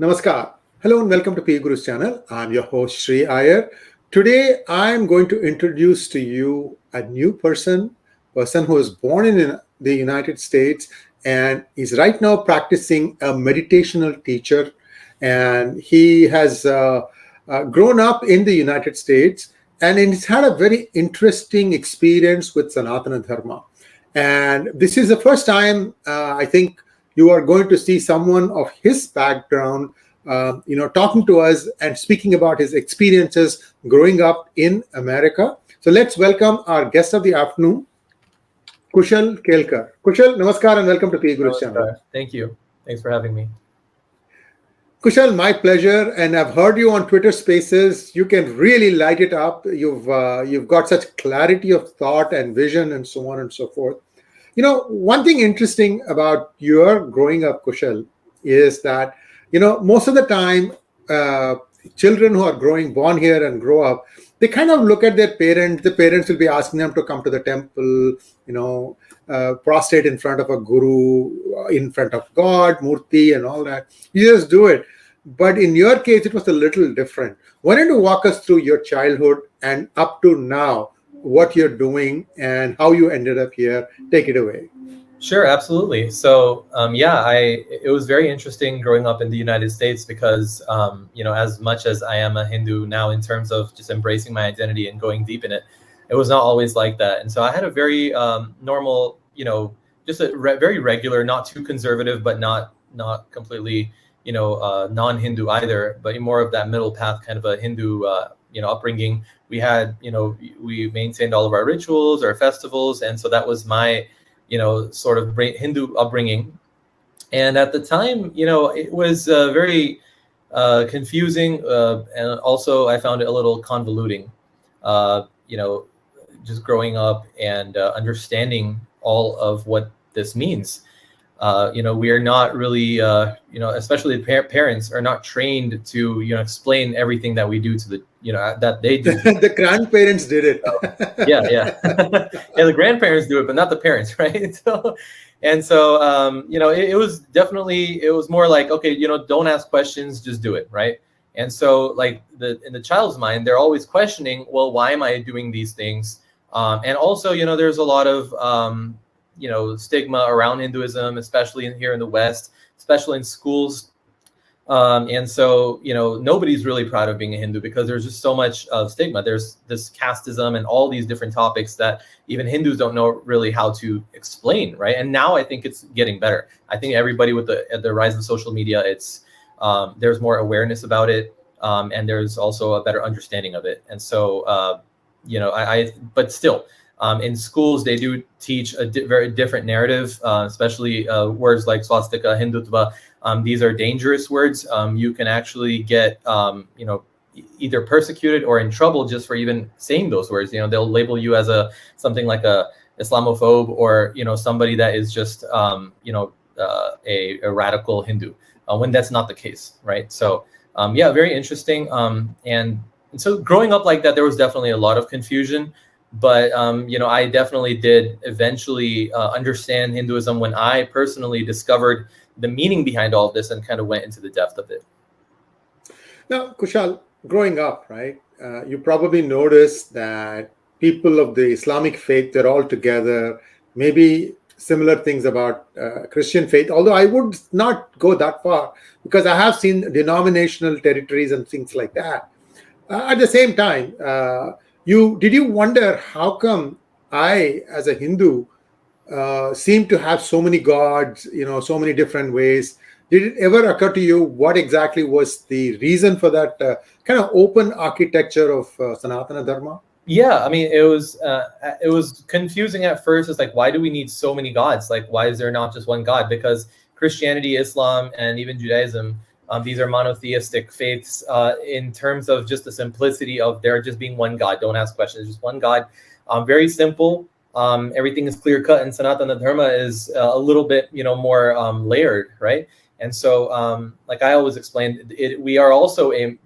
Namaskar. Hello and welcome to P Guru's channel. I'm your host Sri Iyer. Today I'm going to introduce to you a new person who was born in the United States and is right now practicing a meditational teacher. And he has grown up in the United States and he's had a very interesting experience with Sanatana Dharma. And this is the first time I think you are going to see someone of his background, talking to us and speaking about his experiences growing up in America. So let's welcome our guest of the afternoon, Kushal Kelkar. Kushal, namaskar and welcome to P Guru's channel. Thank you. Thanks for having me. Kushal, my pleasure, and I've heard you on Twitter Spaces. You can really light it up. You've got such clarity of thought and vision, and so on and so forth. One thing interesting about your growing up, Kushal, is that most of the time, children who are born here and grow up, they kind of look at their parents. The parents will be asking them to come to the temple, prostrate in front of a guru, in front of God, Murti, and all that. You just do it. But in your case, it was a little different. Why don't you walk us through your childhood and up to now, what you're doing and how you ended up here? Take it away. Sure, absolutely. So, it was very interesting growing up in the United States because, as much as I am a Hindu now in terms of just embracing my identity and going deep in it, it was not always like that. And so I had a very normal, just a very regular, not too conservative, but not completely, non-Hindu either, but more of that middle path kind of a Hindu, upbringing. We had, we maintained all of our rituals, our festivals. And so that was my, sort of Hindu upbringing. And at the time, it was very confusing. And also I found it a little convoluting, just growing up and understanding all of what this means. We are not really, especially the parents are not trained to, explain everything that we do to the, that they do. The grandparents did it. Yeah. Yeah, the grandparents do it, but not the parents, right? So, it was definitely, it was more like, okay, don't ask questions, just do it, right? And so, like in the child's mind, they're always questioning, well, why am I doing these things? And also, there's a lot of stigma around Hinduism, especially here in the West, especially in schools. And so, nobody's really proud of being a Hindu because there's just so much stigma. There's this casteism and all these different topics that even Hindus don't know really how to explain, right? And now I think it's getting better. I think everybody with the rise of social media, it's there's more awareness about it, and there's also a better understanding of it. And so, but still, in schools, they do teach a very different narrative, especially words like swastika, Hindutva. These are dangerous words. You can actually get, either persecuted or in trouble just for even saying those words. They'll label you as something like a Islamophobe or, somebody that is just, a radical Hindu, when that's not the case, right? So, very interesting. And so growing up like that, there was definitely a lot of confusion. But, I definitely did eventually understand Hinduism when I personally discovered the meaning behind all of this and kind of went into the depth of it. Now, Kushal, growing up, right, you probably noticed that people of the Islamic faith, they're all together, maybe similar things about Christian faith, although I would not go that far because I have seen denominational territories and things like that. At the same time, did you wonder how come I, as a Hindu, seem to have so many gods, so many different ways? Did it ever occur to you what exactly was the reason for that kind of open architecture of Sanatana Dharma? Yeah, I mean, it was confusing at first. It's like, why do we need so many gods? Like, why is there not just one God? Because Christianity, Islam, and even Judaism, these are monotheistic faiths in terms of just the simplicity of there just being one God. Don't ask questions, just one God. Very simple. Everything is clear cut, and Sanatana Dharma is a little bit, more layered, right? And so, like I always explained, we are also a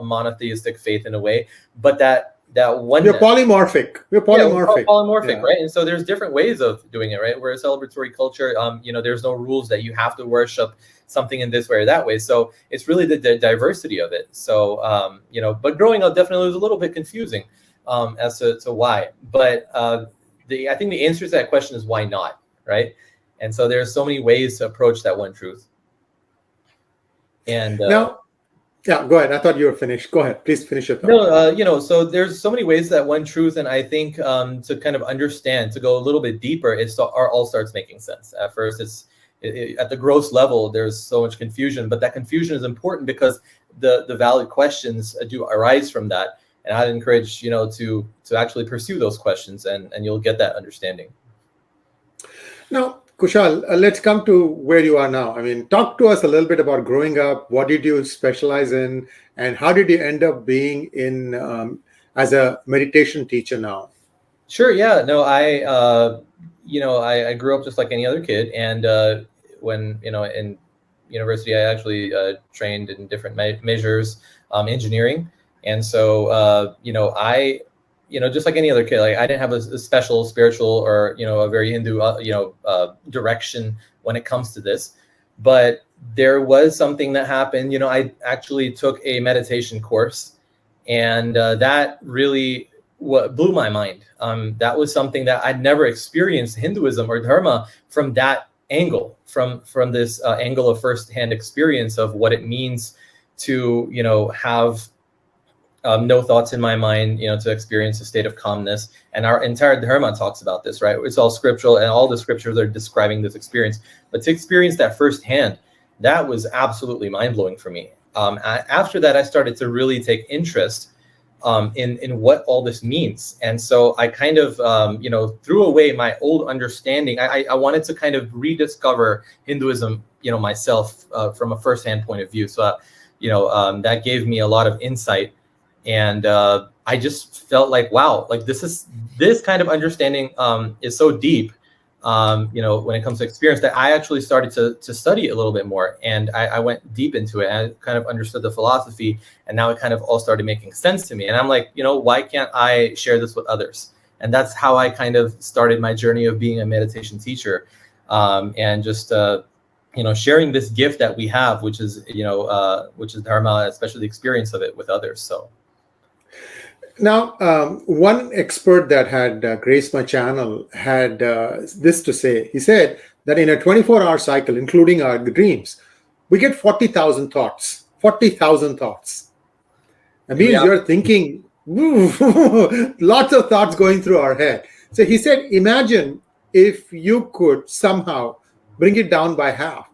monotheistic faith in a way, but that that We're oneness. polymorphic. We're Yeah, we're polymorphic. polymorphic, Yeah. right? And so there's different ways of doing it, right? We're a celebratory culture. There's no rules that you have to worship something in this way or that way. So it's really the diversity of it. So but growing up definitely was a little bit confusing as to why. But I think the answer to that question is why not, right? And so there's so many ways to approach that one truth. And Now, yeah, go ahead. I thought you were finished. Go ahead. Please finish your thought. no, so there's so many ways that one truth, and I think to kind of understand, to go a little bit deeper, all starts making sense. At first, at the gross level, there's so much confusion, but that confusion is important because the valid questions do arise from that, and I'd encourage to actually pursue those questions, and you'll get that understanding. Now, Kushal, let's come to where you are now. I mean, talk to us a little bit about growing up. What did you specialize in, and how did you end up being in as a meditation teacher now? Sure. Yeah. No, I grew up just like any other kid, and when in university, I actually trained in different measures, engineering, and so just like any other kid, like I didn't have a special spiritual or a very Hindu direction when it comes to this, but there was something that happened. I actually took a meditation course, and that really what blew my mind. That was something that I'd never experienced Hinduism or Dharma from that angle, from this angle of firsthand experience of what it means to have no thoughts in my mind, to experience a state of calmness. And our entire Dharma talks about this, right? It's all scriptural, and all the scriptures are describing this experience. But to experience that firsthand, that was absolutely mind-blowing for me. After that, I started to really take interest in what all this means. And so I kind of, threw away my old understanding. I wanted to kind of rediscover Hinduism, myself from a firsthand point of view. So, that gave me a lot of insight. And I just felt like, wow, like this kind of understanding is so deep, when it comes to experience, that I actually started to study it a little bit more. And I went deep into it, and I kind of understood the philosophy, and now it kind of all started making sense to me. And I'm like, why can't I share this with others? And that's how I kind of started my journey of being a meditation teacher, and just sharing this gift that we have, which is Dharma, especially the experience of it with others. So. Now, one expert that had graced my channel had this to say. He said that in a 24-hour cycle, including our dreams, we get 40,000 thoughts. 40,000 thoughts. That means you're thinking, lots of thoughts going through our head. So he said, imagine if you could somehow bring it down by half,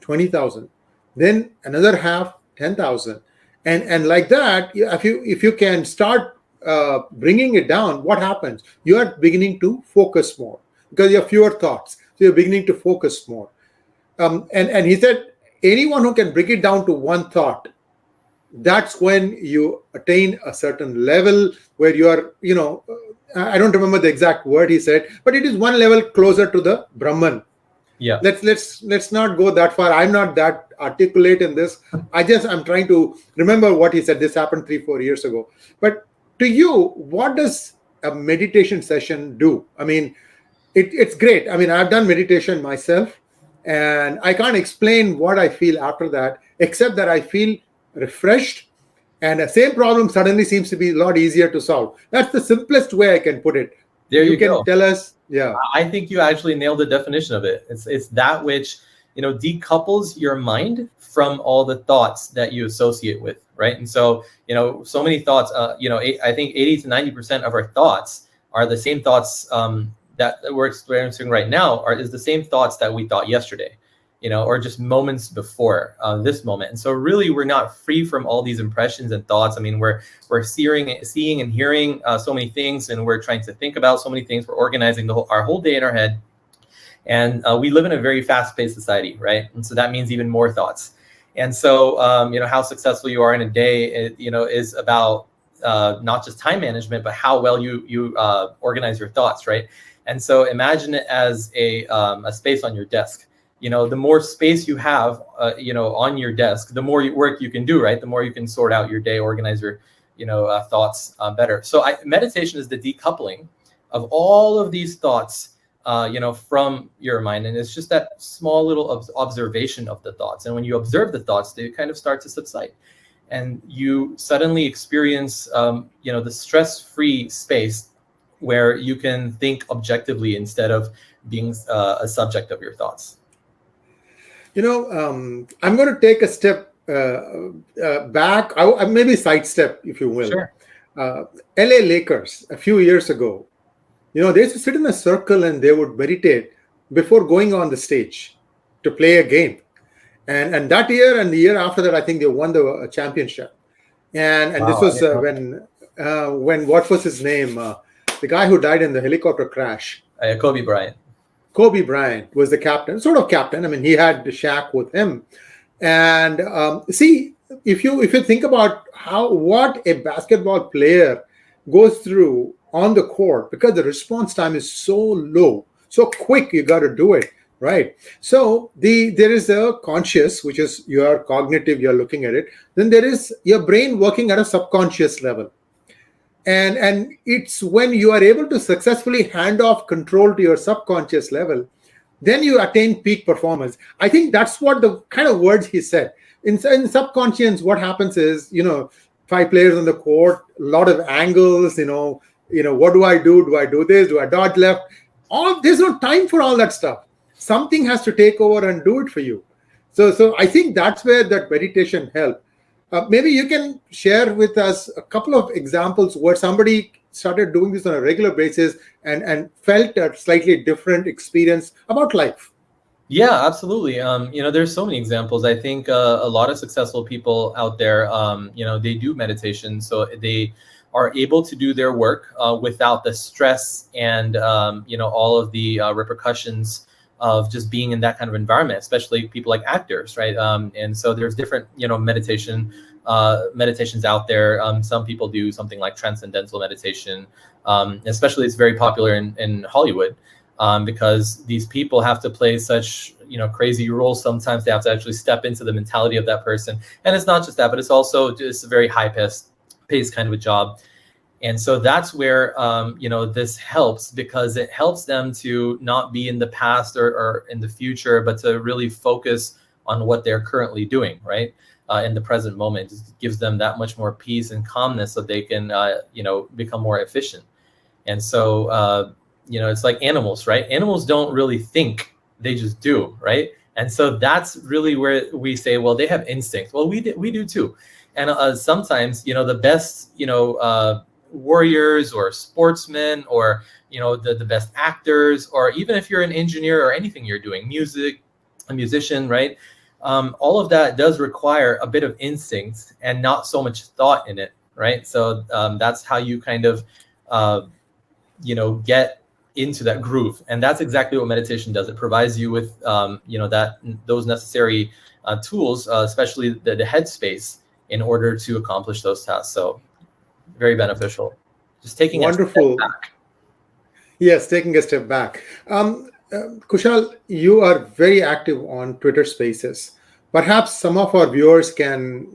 20,000. Then another half, 10,000. And like that, if you can start bringing it down, what happens? You are beginning to focus more because you have fewer thoughts. So you're beginning to focus more. And he said, anyone who can bring it down to one thought, that's when you attain a certain level where you are, I don't remember the exact word he said, but it is one level closer to the Brahman. Yeah. Let's not go that far. I'm not that articulate in this. I'm trying to remember what he said. This happened 3-4 years ago. But to you, what does a meditation session do? I mean, it's great. I mean, I've done meditation myself, and I can't explain what I feel after that, except that I feel refreshed, and the same problem suddenly seems to be a lot easier to solve. That's the simplest way I can put it. There you can go. Tell us. Yeah, I think you actually nailed the definition of it. It's that which decouples your mind from all the thoughts that you associate with, right? And so so many thoughts. I think 80 to 90% of our thoughts are the same thoughts that we're experiencing right now. Is the same thoughts that we thought yesterday, or just moments before this moment. And so really, we're not free from all these impressions and thoughts. I mean, we're seeing and hearing so many things, and we're trying to think about so many things. We're organizing our whole day in our head. And we live in a very fast-paced society, right? And so that means even more thoughts. And so, how successful you are in a day, is about not just time management, but how well you organize your thoughts, right? And so imagine it as a space on your desk. The more space you have, on your desk, the more work you can do, right? The more you can sort out your day, organize thoughts better. So meditation is the decoupling of all of these thoughts, from your mind. And it's just that small little observation of the thoughts. And when you observe the thoughts, they kind of start to subside. And you suddenly experience, the stress-free space where you can think objectively instead of being a subject of your thoughts. I'm going to take a step back, maybe sidestep, if you will. Sure. LA Lakers, a few years ago, they used to sit in a circle and they would meditate before going on the stage to play a game. And that year and the year after that, I think they won the championship. And Wow, this was when what was his name? The guy who died in the helicopter crash. Kobe Bryant. Kobe Bryant was the captain, sort of captain. I mean, he had Shaq with him. And see, if you think about what a basketball player goes through on the court, because the response time is so low, so quick, you got to do it, right? So there is a conscious, which is your cognitive, you're looking at it. Then there is your brain working at a subconscious level. And it's when you are able to successfully hand off control to your subconscious level, then you attain peak performance. I think that's what the kind of words he said. In subconscious, what happens is, 5 players on the court, a lot of angles, what do I do? Do I do this? Do I dodge left? There's no time for all that stuff. Something has to take over and do it for you. So I think that's where that meditation helped. Maybe you can share with us a couple of examples where somebody started doing this on a regular basis and felt a slightly different experience about life. Yeah, absolutely. There's so many examples. I think a lot of successful people out there, they do meditation, so they are able to do their work without the stress and all of the repercussions of just being in that kind of environment, especially people like actors, right? And so there's different, meditations out there. Some people do something like transcendental meditation, especially it's very popular in Hollywood, because these people have to play such, crazy roles. Sometimes they have to actually step into the mentality of that person. And it's not just that, but it's also just a very high-paced kind of a job. And so that's where, this helps, because it helps them to not be in the past or in the future, but to really focus on what they're currently doing, right? In the present moment. It gives them that much more peace and calmness so they can, become more efficient. And so, it's like animals, right? Animals don't really think, they just do, right? And so that's really where we say, well, they have instinct. Well, we do too. And sometimes, the best, warriors or sportsmen or the best actors, or even if you're an engineer or anything you're doing, music, a musician, right? All of that does require a bit of instinct and not so much thought in it, right? So that's how you kind of get into that groove. And that's exactly what meditation does. It provides you with those necessary tools, especially the headspace, in order to accomplish those tasks. So very beneficial. Just taking Wonderful. a step back. Yes, taking a step back. Kushal, you are very active on Twitter Spaces. Perhaps some of our viewers can,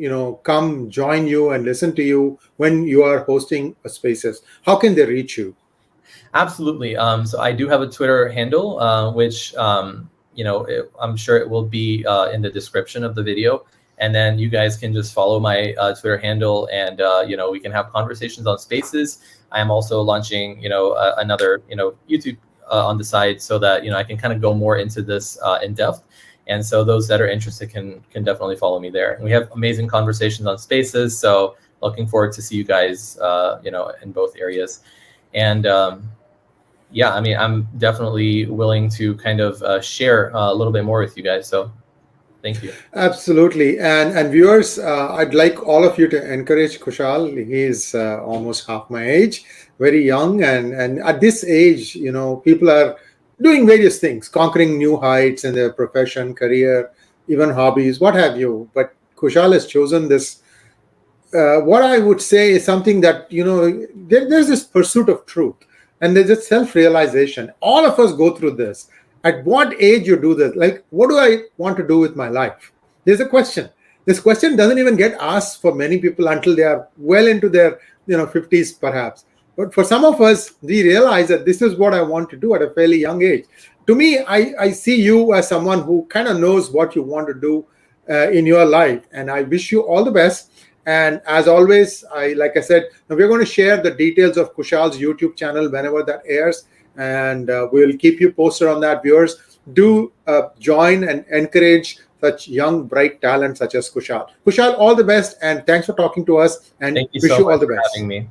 come join you and listen to you when you are hosting a Spaces. How can they reach you? Absolutely. So I do have a Twitter handle, which I'm sure it will be in the description of the video. And then you guys can just follow my Twitter handle, and we can have conversations on Spaces. I am also launching another YouTube on the side, so that I can kind of go more into this in depth. And so those that are interested can definitely follow me there. And we have amazing conversations on Spaces. So looking forward to see you guys in both areas. And I'm definitely willing to kind of share a little bit more with you guys. So thank you. Absolutely. And viewers, I'd like all of you to encourage Kushal. He's almost half my age, very young. And at this age, people are doing various things, conquering new heights in their profession, career, even hobbies, what have you. But Kushal has chosen this. What I would say is something that, there's this pursuit of truth, and there's this self-realization. All of us go through this. At what age you do this? Like, what do I want to do with my life? There's a question. This question doesn't even get asked for many people until they are well into their 50s perhaps. But for some of us, we realize that this is what I want to do at a fairly young age. To me, I see you as someone who kind of knows what you want to do in your life, and I wish you all the best. And as always, like I said, we're going to share the details of Kushal's YouTube channel whenever that airs, and we'll keep you posted on that. Viewers, do join and encourage such young, bright talent such as Kushal. Kushal, all the best, and thanks for talking to us, and Thank you wish so you all much the for best. having me.